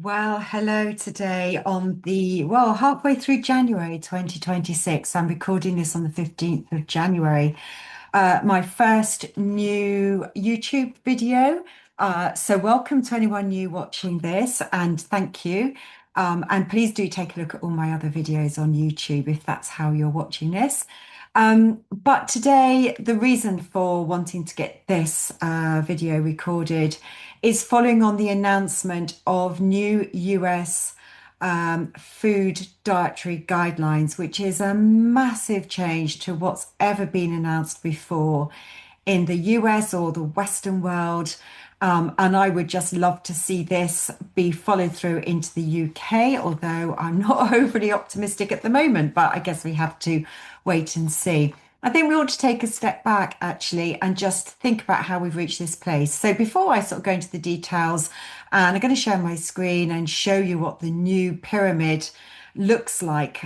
Well, hello today on halfway through January 2026. I'm recording this on the 15th of January. My first new YouTube video. So welcome to anyone new watching this and thank you. And please do take a look at all my other videos on YouTube if that's how you're watching this. But today, the reason for wanting to get this video recorded is following on the announcement of new US food dietary guidelines, which is a massive change to what's ever been announced before in the US or the Western world. And I would just love to see this be followed through into the UK, although I'm not overly optimistic at the moment, but I guess we have to wait and see. I think we ought to take a step back actually and just think about how we've reached this place. So before I sort of go into the details, and I'm going to share my screen and show you what the new pyramid looks like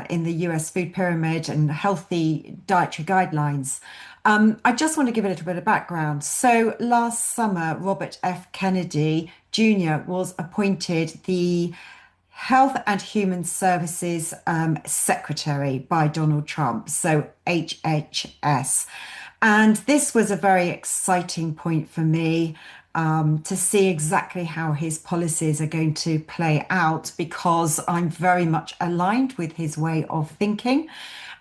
in the US food pyramid and healthy dietary guidelines. I just want to give a little bit of background. So last summer, Robert F. Kennedy Jr. was appointed the Health and Human Services Secretary by Donald Trump, so HHS. And this was a very exciting point for me to see exactly how his policies are going to play out because I'm very much aligned with his way of thinking.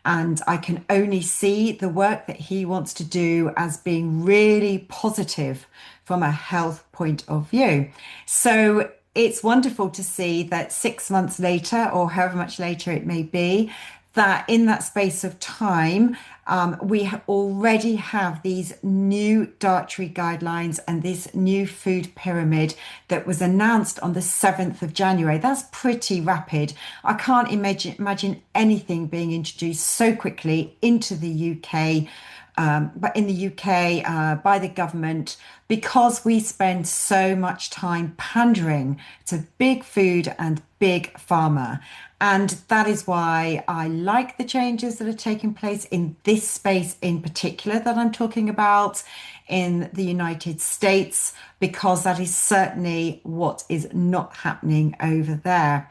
And I can only see the work that he wants to do as being really positive from a health point of view. So it's wonderful to see that 6 months later, or however much later it may be, that in that space of time, already have these new dietary guidelines and this new food pyramid that was announced on the 7th of January. That's pretty rapid. I can't imagine anything being introduced so quickly into the UK. But in the UK, by the government, because we spend so much time pandering to big food and big pharma. And that is why I like the changes that are taking place in this space in particular that I'm talking about in the United States, because that is certainly what is not happening over there.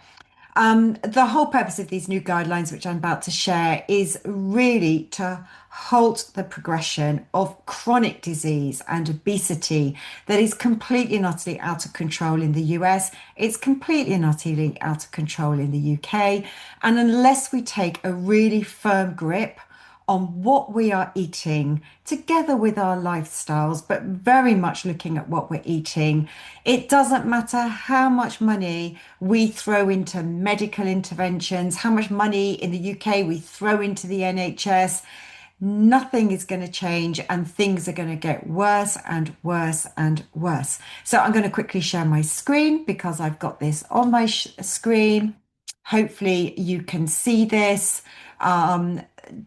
The whole purpose of these new guidelines, which I'm about to share, is really to halt the progression of chronic disease and obesity that is completely and utterly out of control in the US. It's completely and utterly out of control in the UK. And unless we take a really firm grip on what we are eating together with our lifestyles, but very much looking at what we're eating. It doesn't matter how much money we throw into medical interventions, how much money in the UK we throw into the NHS. Nothing is going to change and things are going to get worse and worse and worse. So I'm going to quickly share my screen because I've got this on my screen. Hopefully you can see this.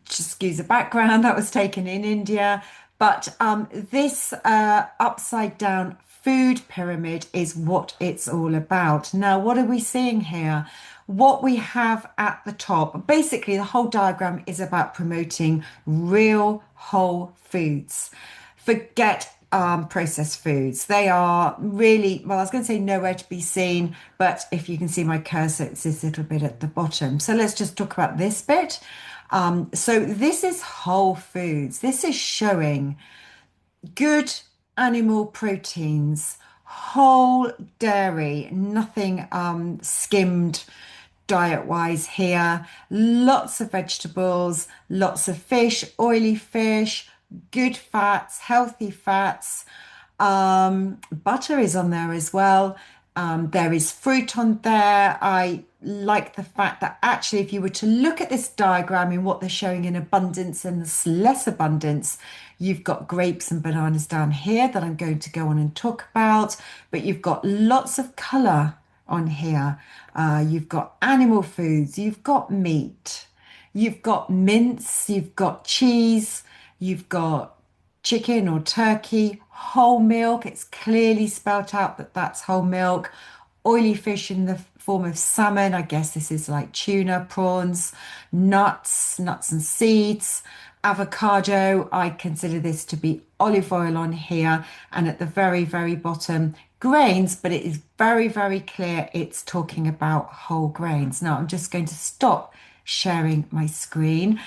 Just excuse the background, that was taken in India. But this upside down food pyramid is what it's all about. Now, what are we seeing here? What we have at the top, basically, the whole diagram is about promoting real whole foods. Forget processed foods. They are really, well, I was going to say nowhere to be seen, but if you can see my cursor, it's this little bit at the bottom. So let's just talk about this bit. So this is whole foods. This is showing good animal proteins, whole dairy, nothing skimmed diet-wise here. Lots of vegetables, lots of fish, good fats, healthy fats. Butter is on there as well. There is fruit on there. I like the fact that actually, if you were to look at this diagram in what they're showing in abundance and less abundance, you've got grapes and bananas down here that I'm going to go on and talk about, but you've got lots of colour on here. You've got animal foods, you've got meat, you've got mince, you've got cheese, you've got chicken or turkey, whole milk. It's clearly spelt out that that's whole milk. Oily fish in the form of salmon. I guess this is like tuna, prawns, nuts and seeds. Avocado, I consider this to be olive oil on here. And at the very, very bottom, grains, but it is very, very clear it's talking about whole grains. Now, I'm just going to stop sharing my screen.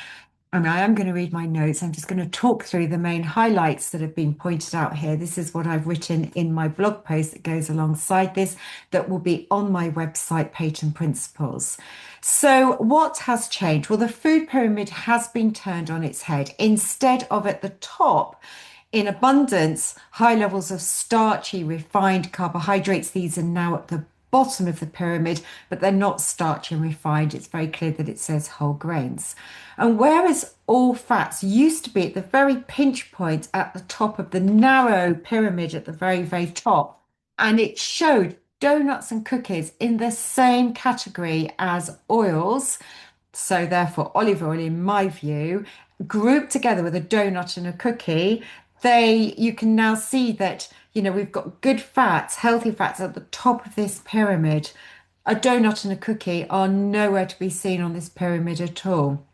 And I am going to read my notes. I'm just going to talk through the main highlights that have been pointed out here. This is what I've written in my blog post that goes alongside this, that will be on my website, Peyton Principles. So, what has changed? Well, the food pyramid has been turned on its head. Instead of at the top, in abundance, high levels of starchy, refined carbohydrates, these are now at the bottom of the pyramid, but they're not starchy and refined. It's very clear that it says whole grains. And whereas all fats used to be at the very pinch point at the top of the narrow pyramid at the very, very top, and it showed donuts and cookies in the same category as oils. So therefore, olive oil, in my view, grouped together with a donut and a cookie, you can now see that, we've got good fats, healthy fats at the top of this pyramid. A donut and a cookie are nowhere to be seen on this pyramid at all.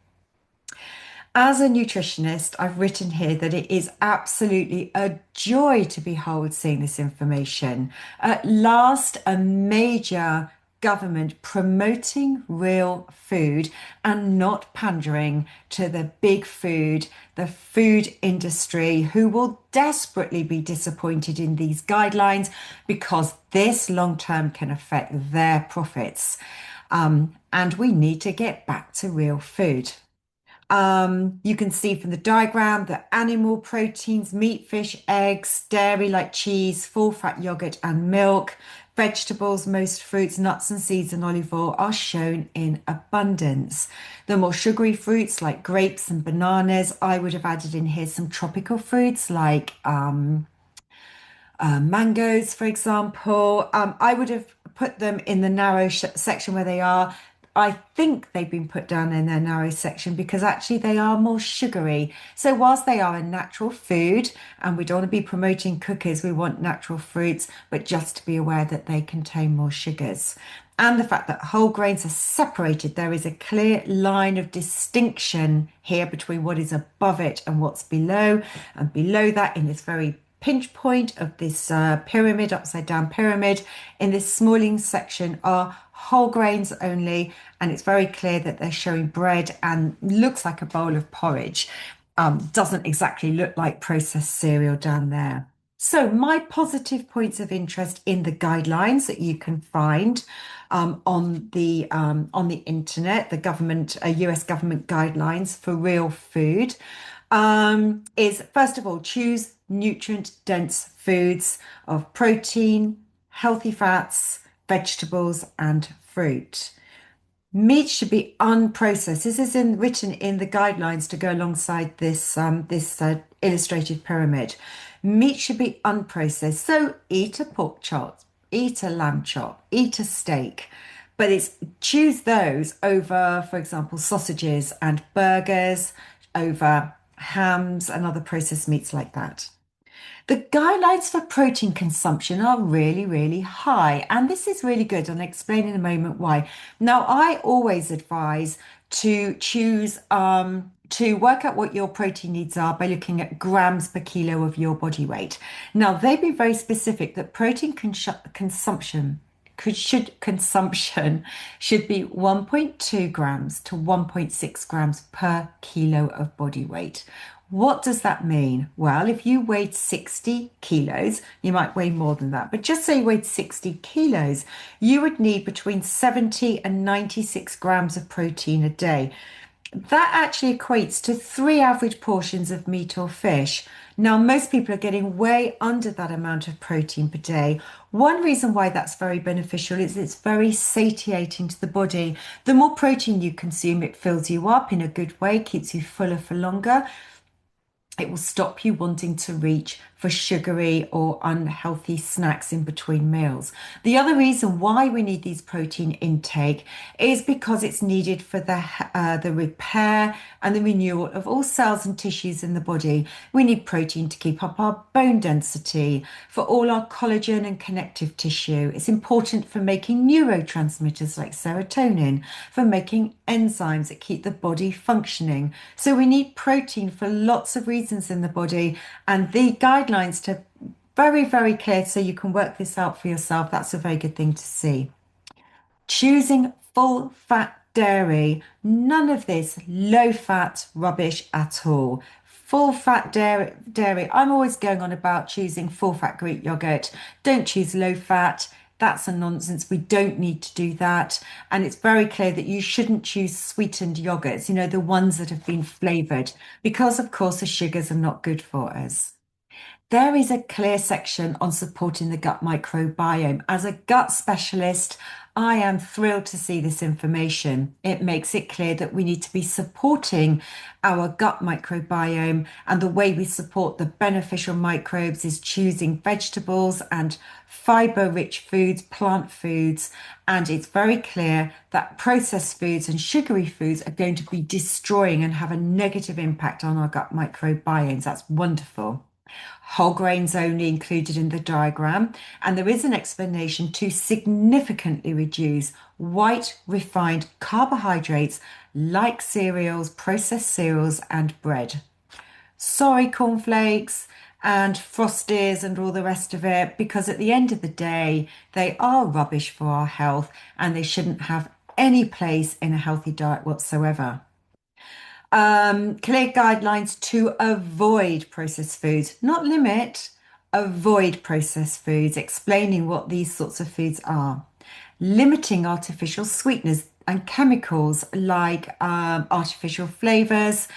As a nutritionist, I've written here that it is absolutely a joy to behold seeing this information. At last, a major government promoting real food and not pandering to the food industry, who will desperately be disappointed in these guidelines because this long term can affect their profits. And we need to get back to real food. You can see from the diagram that animal proteins, meat, fish, eggs, dairy like cheese, full fat yogurt and milk, vegetables, most fruits, nuts and seeds and olive oil are shown in abundance. The more sugary fruits like grapes and bananas, I would have added in here some tropical fruits like mangoes, for example. I would have put them in the narrow section where they are. I think they've been put down in their narrow section because actually they are more sugary. So whilst they are a natural food and we don't want to be promoting cookies, we want natural fruits, but just to be aware that they contain more sugars. And the fact that whole grains are separated, there is a clear line of distinction here between what is above it and what's below. And below that, in this very pinch point of this pyramid, upside down pyramid, in this smalling section are whole grains only, and it's very clear that they're showing bread and looks like a bowl of porridge. Doesn't exactly look like processed cereal down there. So my positive points of interest in the guidelines that you can find on the internet, the government, US government guidelines for real food, is first of all, choose nutrient-dense foods of protein, healthy fats, vegetables, and fruit. Meat should be unprocessed. This is written in the guidelines to go alongside this illustrated pyramid. Meat should be unprocessed. So eat a pork chop, eat a lamb chop, eat a steak, but choose those over, for example, sausages and burgers, over hams and other processed meats like that. The guidelines for protein consumption are really, really high. And this is really good. And I'll explain in a moment why. Now, I always advise to choose to work out what your protein needs are by looking at grams per kilo of your body weight. Now, they've been very specific that protein consumption should be 1.2 grams to 1.6 grams per kilo of body weight. What does that mean? Well, if you weighed 60 kilos, you might weigh more than that, but just say you weighed 60 kilos, you would need between 70 and 96 grams of protein a day. That actually equates to 3 average portions of meat or fish. Now, most people are getting way under that amount of protein per day. One reason why that's very beneficial is it's very satiating to the body. The more protein you consume, it fills you up in a good way, keeps you fuller for longer. It will stop you wanting to reach for sugary or unhealthy snacks in between meals. The other reason why we need these protein intake is because it's needed for the repair and the renewal of all cells and tissues in the body. We need protein to keep up our bone density, for all our collagen and connective tissue. It's important for making neurotransmitters like serotonin, for making enzymes that keep the body functioning. So we need protein for lots of reasons in the body, and the guidelines to Very, very clear. So you can work this out for yourself. That's a very good thing to see. Choosing full fat dairy, none of this low fat rubbish at all. Full fat dairy. I'm always going on about choosing full fat Greek yogurt. Don't choose low fat. That's a nonsense. We don't need to do that. And it's very clear that you shouldn't choose sweetened yogurts, the ones that have been flavored, because of course the sugars are not good for us. There is a clear section on supporting the gut microbiome. As a gut specialist, I am thrilled to see this information. It makes it clear that we need to be supporting our gut microbiome, and the way we support the beneficial microbes is choosing vegetables and fiber-rich foods, plant foods. And it's very clear that processed foods and sugary foods are going to be destroying and have a negative impact on our gut microbiomes. That's wonderful. Whole grains only included in the diagram, and there is an explanation to significantly reduce white refined carbohydrates like cereals, processed cereals, and bread. Sorry, cornflakes and frosties and all the rest of it, because at the end of the day, they are rubbish for our health and they shouldn't have any place in a healthy diet whatsoever. Clear guidelines to avoid processed foods, not limit, avoid processed foods, explaining what these sorts of foods are. Limiting artificial sweeteners and chemicals like artificial flavors,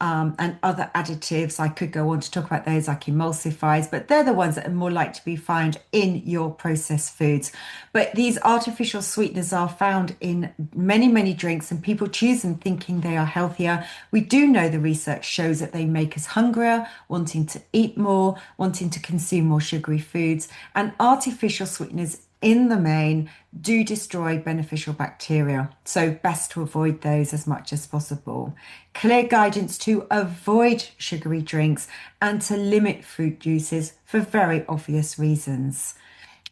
and other additives. I could go on to talk about those like emulsifiers, but they're the ones that are more likely to be found in your processed foods. But these artificial sweeteners are found in many, many drinks, and people choose them thinking they are healthier. We do know the research shows that they make us hungrier, wanting to eat more, wanting to consume more sugary foods, and artificial sweeteners in the main do destroy beneficial bacteria. So best to avoid those as much as possible. Clear guidance to avoid sugary drinks and to limit fruit juices for very obvious reasons.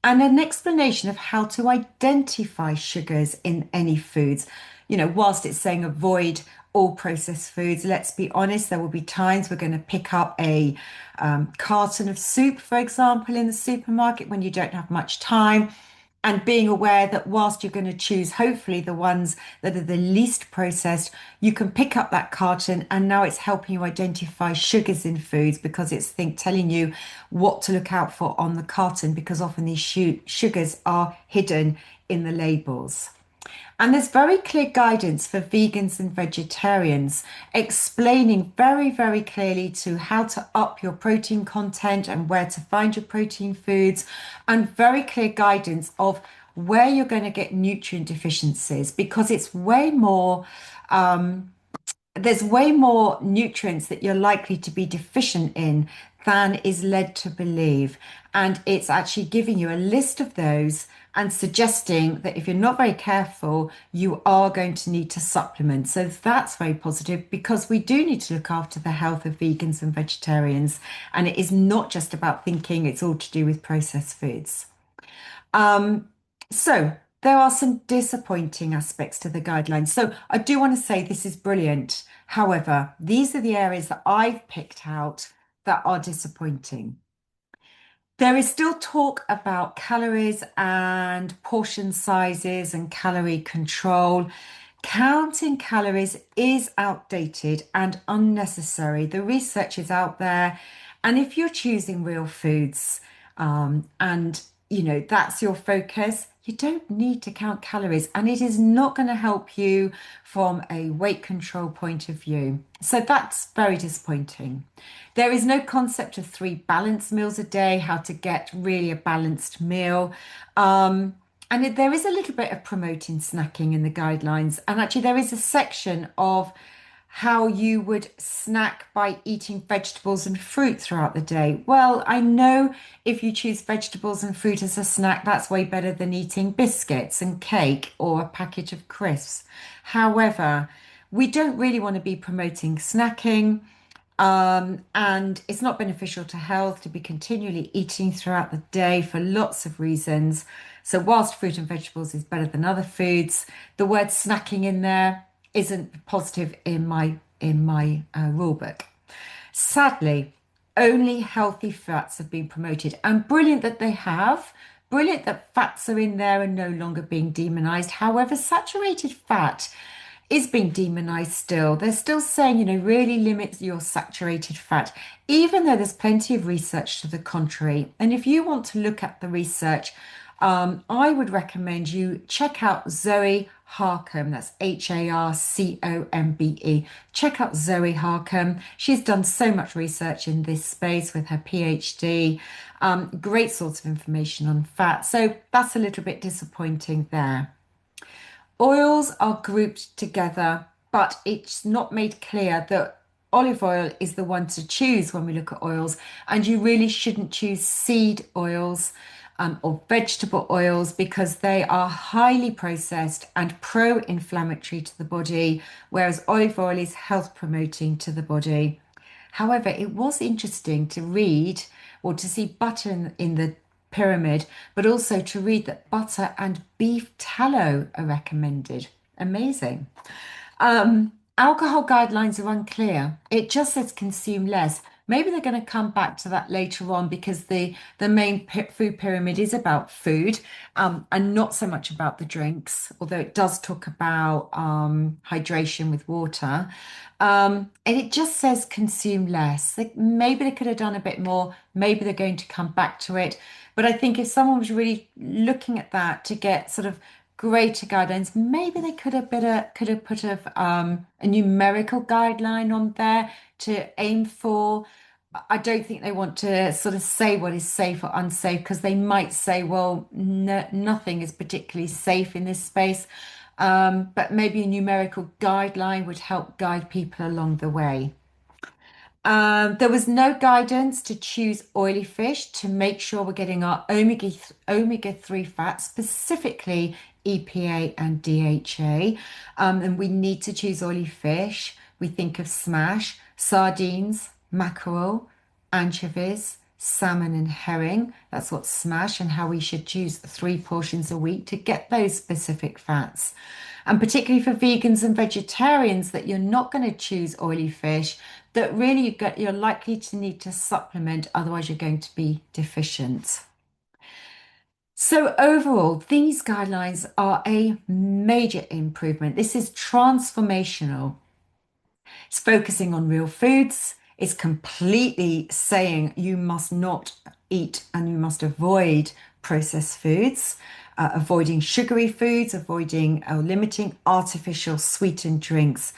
And an explanation of how to identify sugars in any foods. Whilst it's saying avoid all processed foods, let's be honest, there will be times we're going to pick up a carton of soup, for example, in the supermarket when you don't have much time. And being aware that whilst you're going to choose hopefully the ones that are the least processed, you can pick up that carton and now it's helping you identify sugars in foods, because it's telling you what to look out for on the carton, because often these sugars are hidden in the labels. And there's very clear guidance for vegans and vegetarians, explaining very, very clearly to how to up your protein content and where to find your protein foods, and very clear guidance of where you're going to get nutrient deficiencies, because it's way more there's way more nutrients that you're likely to be deficient in than is led to believe. And it's actually giving you a list of those and suggesting that if you're not very careful, you are going to need to supplement. So that's very positive, because we do need to look after the health of vegans and vegetarians. And it is not just about thinking it's all to do with processed foods. So there are some disappointing aspects to the guidelines. So I do want to say this is brilliant. However, these are the areas that I've picked out that are disappointing. There is still talk about calories and portion sizes and calorie control. Counting calories is outdated and unnecessary. The research is out there. And if you're choosing real foods, and that's your focus, you don't need to count calories, and it is not going to help you from a weight control point of view. So that's very disappointing. There is no concept of three balanced meals a day, how to get really a balanced meal. There is a little bit of promoting snacking in the guidelines. And actually, there is a section of how you would snack by eating vegetables and fruit throughout the day. Well, I know if you choose vegetables and fruit as a snack, that's way better than eating biscuits and cake or a package of crisps. However, we don't really want to be promoting snacking. And it's not beneficial to health to be continually eating throughout the day for lots of reasons. So whilst fruit and vegetables is better than other foods, the word snacking in there isn't positive in my rule book. Sadly, only healthy fats have been promoted. And brilliant that they have. Brilliant that fats are in there and no longer being demonized. However, saturated fat is being demonized still. They're still saying, really limit your saturated fat, even though there's plenty of research to the contrary. And if you want to look at the research, I would recommend you check out Zoe Harcombe. That's Harcombe. Check out Zoe Harcombe. She's done so much research in this space with her PhD. Great source of information on fat. So that's a little bit disappointing there. Oils are grouped together, but it's not made clear that olive oil is the one to choose when we look at oils, and you really shouldn't choose seed oils or vegetable oils because they are highly processed and pro-inflammatory to the body, whereas olive oil is health promoting to the body. However, it was interesting to read or to see butter in the pyramid, but also to read that butter and beef tallow are recommended. Amazing. Alcohol guidelines are unclear. It just says consume less. Maybe they're going to come back to that later on because the main food pyramid is about food, and not so much about the drinks, although it does talk about hydration with water. And it just says consume less. Maybe they could have done a bit more. Maybe they're going to come back to it. But I think if someone was really looking at that to get sort of greater guidelines, maybe they could have put a numerical guideline on there to aim for. I don't think they want to sort of say what is safe or unsafe because they might say, well, no, nothing is particularly safe in this space. But maybe a numerical guideline would help guide people along the way. There was no guidance to choose oily fish to make sure we're getting our omega-3 fats, specifically EPA and DHA. And we need to choose oily fish. We think of smash, sardines, mackerel, anchovies, salmon, and herring. That's what smash, and how we should choose 3 portions a week to get those specific fats. And particularly for vegans and vegetarians, that you're not going to choose oily fish, that really you're likely to need to supplement, otherwise you're going to be deficient. So overall, these guidelines are a major improvement. This is transformational. It's focusing on real foods. It's completely saying you must not eat and you must avoid processed foods, avoiding sugary foods, avoiding or limiting artificial sweetened drinks.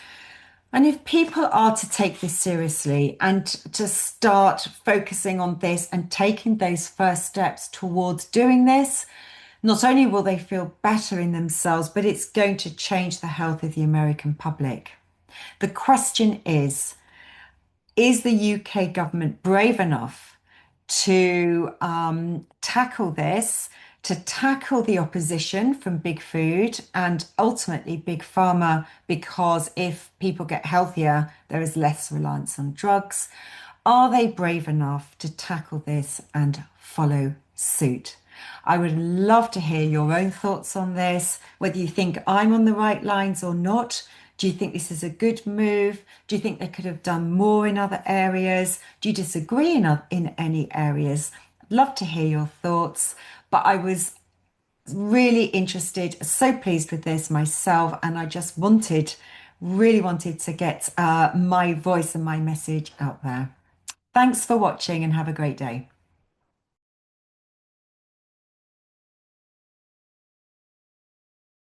And if people are to take this seriously and to start focusing on this and taking those first steps towards doing this, not only will they feel better in themselves, but it's going to change the health of the American public. The question is the UK government brave enough to tackle this, to tackle the opposition from big food and ultimately big pharma? Because if people get healthier, there is less reliance on drugs. Are they brave enough to tackle this and follow suit? I would love to hear your own thoughts on this, whether you think I'm on the right lines or not. Do you think this is a good move? Do you think they could have done more in other areas? Do you disagree in any areas? I'd love to hear your thoughts. But I was really interested, so pleased with this myself, and I just really wanted to get my voice and my message out there. Thanks for watching and have a great day.